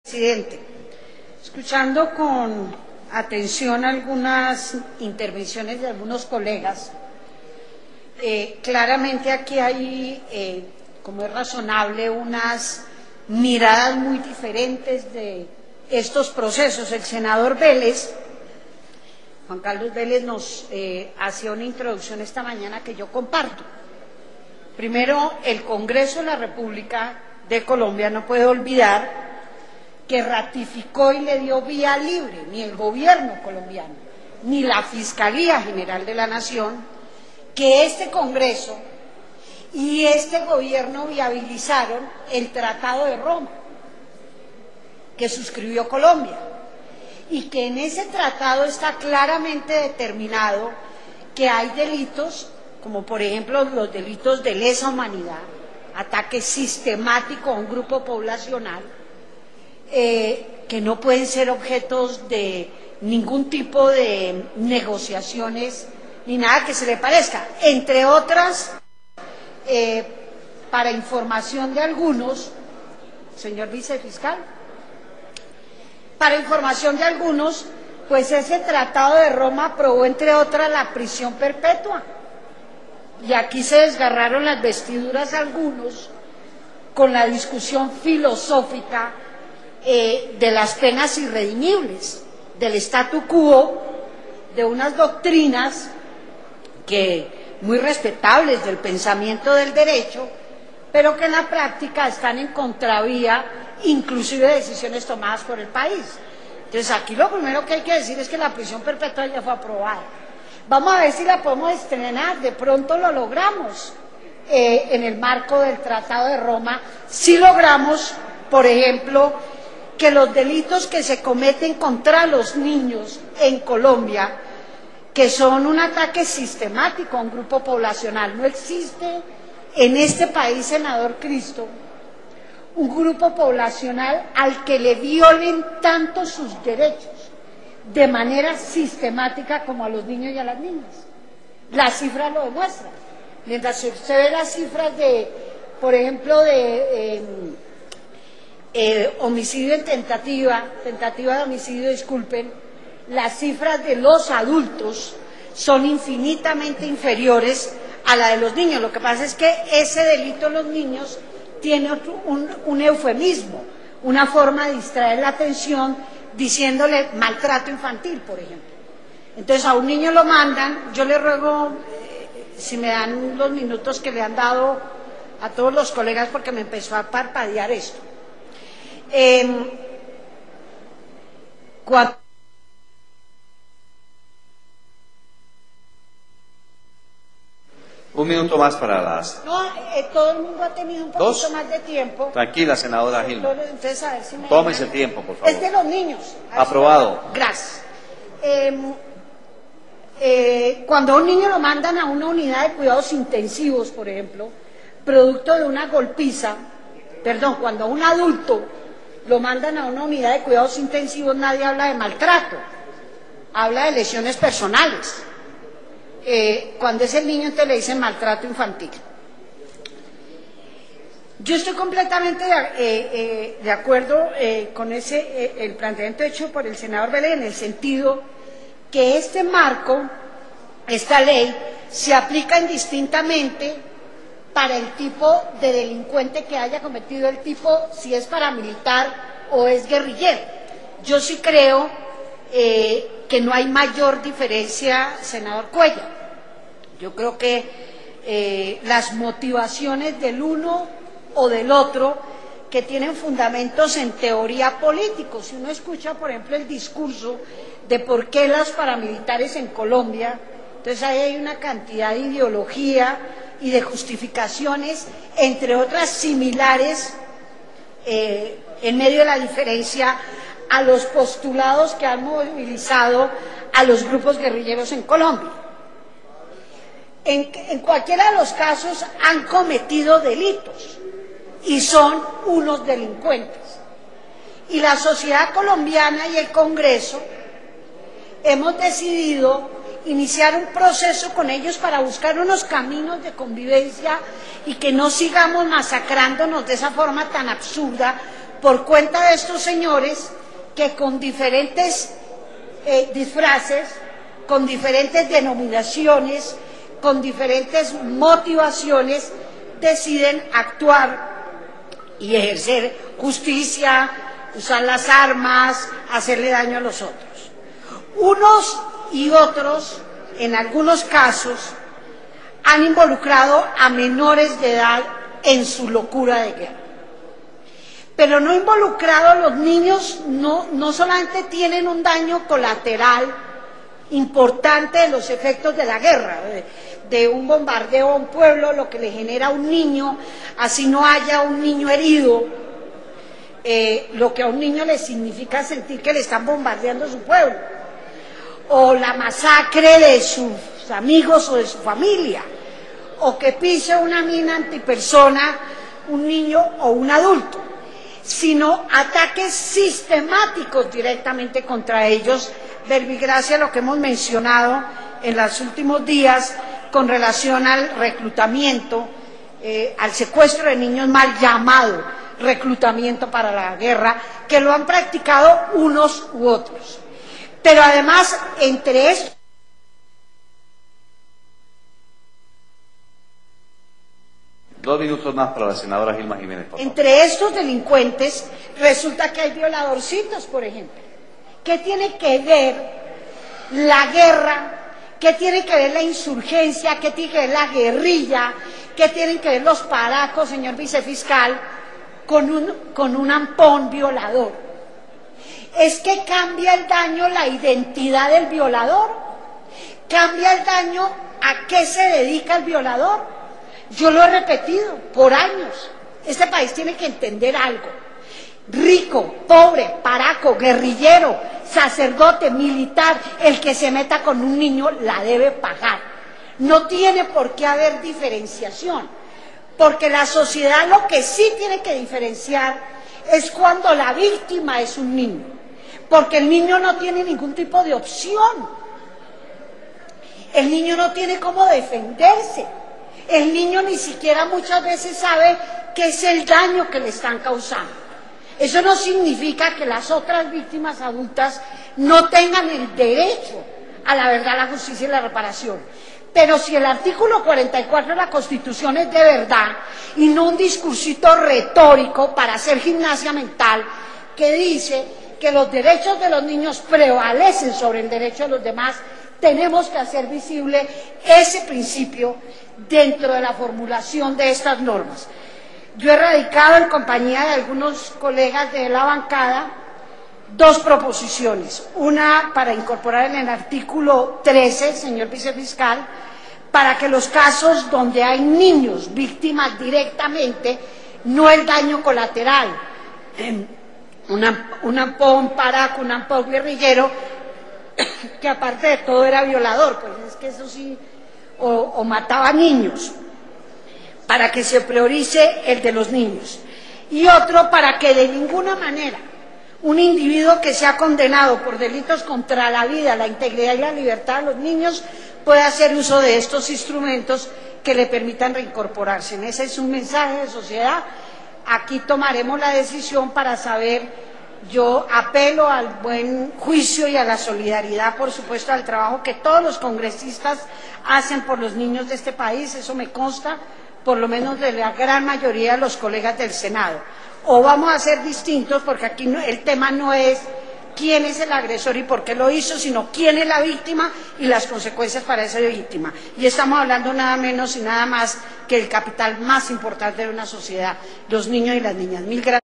Presidente, escuchando con atención algunas intervenciones de algunos colegas, claramente aquí hay, como es razonable, unas miradas muy diferentes de estos procesos. El senador Vélez, Juan Carlos Vélez, nos hacía una introducción esta mañana que yo comparto. Primero, el Congreso de la República de Colombia no puede olvidar que ratificó y le dio vía libre, ni el gobierno colombiano, ni la Fiscalía General de la Nación, que este Congreso y este gobierno viabilizaron el Tratado de Roma, que suscribió Colombia, y que en ese tratado está claramente determinado que hay delitos, como por ejemplo los delitos de lesa humanidad, ataque sistemático a un grupo poblacional, que no pueden ser objetos de ningún tipo de negociaciones ni nada que se le parezca. Entre otras, para información de algunos, señor vicefiscal, para información de algunos, pues ese Tratado de Roma aprobó, entre otras, la prisión perpetua. Y aquí se desgarraron las vestiduras algunos con la discusión filosófica de las penas irredimibles, del statu quo, de unas doctrinas que muy respetables del pensamiento del derecho, pero que en la práctica están en contravía, inclusive de decisiones tomadas por el país. Entonces aquí lo primero que hay que decir es que la prisión perpetua ya fue aprobada. Vamos a ver si la podemos estrenar, de pronto lo logramos en el marco del Tratado de Roma, si logramos, por ejemplo, que los delitos que se cometen contra los niños en Colombia, que son un ataque sistemático a un grupo poblacional, no existe en este país, senador Cristo, un grupo poblacional al que le violen tanto sus derechos de manera sistemática como a los niños y a las niñas. Las cifras lo demuestran. Mientras usted ve las cifras de, por ejemplo, de homicidio en tentativa de homicidio, disculpen, las cifras de los adultos son infinitamente inferiores a la de los niños. Lo que pasa es que ese delito en los niños tiene un eufemismo, una forma de distraer la atención diciéndole maltrato infantil, por ejemplo. Entonces a un niño lo mandan, yo le ruego, si me dan los minutos que le han dado a todos los colegas porque me empezó a parpadear esto. Un minuto más para las... No, todo el mundo ha tenido un poquito más de tiempo. Tranquila, senadora Gilma. Entonces, a ver si me... Tómese el tiempo, por favor. Es de los niños. Aprobado. Gracias. Cuando a un niño lo mandan a una unidad de cuidados intensivos, por ejemplo, producto de una golpiza, cuando a un adulto lo mandan a una unidad de cuidados intensivos, nadie habla de maltrato, habla de lesiones personales. Cuando es el niño, entonces le dicen maltrato infantil. Yo estoy completamente de acuerdo con el planteamiento hecho por el senador Vélez, en el sentido que este marco, esta ley, se aplica indistintamente para el tipo de delincuente que haya cometido el tipo, si es paramilitar o es guerrillero. Yo sí creo que no hay mayor diferencia, senador Cuellar. Yo creo que las motivaciones del uno o del otro, que tienen fundamentos en teoría políticos. Si uno escucha, por ejemplo, el discurso de por qué los paramilitares en Colombia, entonces ahí hay una cantidad de ideología y de justificaciones, entre otras similares, en medio de la diferencia a los postulados que han movilizado a los grupos guerrilleros en Colombia. En cualquiera de los casos han cometido delitos y son unos delincuentes. Y la sociedad colombiana y el Congreso hemos decidido iniciar un proceso con ellos para buscar unos caminos de convivencia y que no sigamos masacrándonos de esa forma tan absurda por cuenta de estos señores que con diferentes disfraces, con diferentes denominaciones, con diferentes motivaciones, deciden actuar y ejercer justicia, usar las armas, hacerle daño a los otros. Unos y otros, en algunos casos, han involucrado a menores de edad en su locura de guerra. Pero no involucrado a los niños, no solamente tienen un daño colateral importante de los efectos de la guerra, de un bombardeo a un pueblo, lo que le genera a un niño, así no haya un niño herido, lo que a un niño le significa sentir que le están bombardeando su pueblo, o la masacre de sus amigos o de su familia, o que pise una mina antipersona un niño o un adulto, sino ataques sistemáticos directamente contra ellos, verbigracia a lo que hemos mencionado en los últimos días con relación al reclutamiento, al secuestro de niños, mal llamado reclutamiento para la guerra, que lo han practicado unos u otros. Pero además, entre estos, Dos minutos más para la senadora Gilma Jiménez, por favor. Entre estos delincuentes resulta que hay violadorcitos, por ejemplo. ¿Qué tiene que ver la guerra? ¿Qué tiene que ver la insurgencia? ¿Qué tiene que ver la guerrilla? ¿Qué tienen que ver los paracos, señor vicefiscal, con un ampón violador? ¿Es que cambia el daño la identidad del violador? ¿Cambia el daño a qué se dedica el violador? Yo lo he repetido por años. Este país tiene que entender algo. Rico, pobre, paraco, guerrillero, sacerdote, militar, el que se meta con un niño la debe pagar. No tiene por qué haber diferenciación, porque la sociedad lo que sí tiene que diferenciar es cuando la víctima es un niño, porque el niño no tiene ningún tipo de opción. El niño no tiene cómo defenderse. El niño ni siquiera muchas veces sabe qué es el daño que le están causando. Eso no significa que las otras víctimas adultas no tengan el derecho a la verdad, la justicia y la reparación. Pero si el artículo 44 de la Constitución es de verdad y no un discursito retórico para hacer gimnasia mental que dice que los derechos de los niños prevalecen sobre el derecho de los demás, tenemos que hacer visible ese principio dentro de la formulación de estas normas. Yo he radicado en compañía de algunos colegas de la bancada dos proposiciones. Una para incorporar en el artículo 13, señor vicefiscal, para que los casos donde hay niños víctimas directamente, no el daño colateral, un ampón paraco, un ampón guerrillero, que aparte de todo era violador, pues es que eso sí, o mataba niños, para que se priorice el de los niños. Y otro para que de ninguna manera un individuo que sea condenado por delitos contra la vida, la integridad y la libertad de los niños pueda hacer uso de estos instrumentos que le permitan reincorporarse. Ese es un mensaje de sociedad. Aquí tomaremos la decisión para saber. Yo apelo al buen juicio y a la solidaridad, por supuesto, al trabajo que todos los congresistas hacen por los niños de este país, eso me consta, por lo menos de la gran mayoría de los colegas del Senado. O vamos a ser distintos, porque aquí el tema no es quién es el agresor y por qué lo hizo, sino quién es la víctima y las consecuencias para esa víctima. Y estamos hablando nada menos y nada más que el capital más importante de una sociedad, los niños y las niñas. Mil gracias.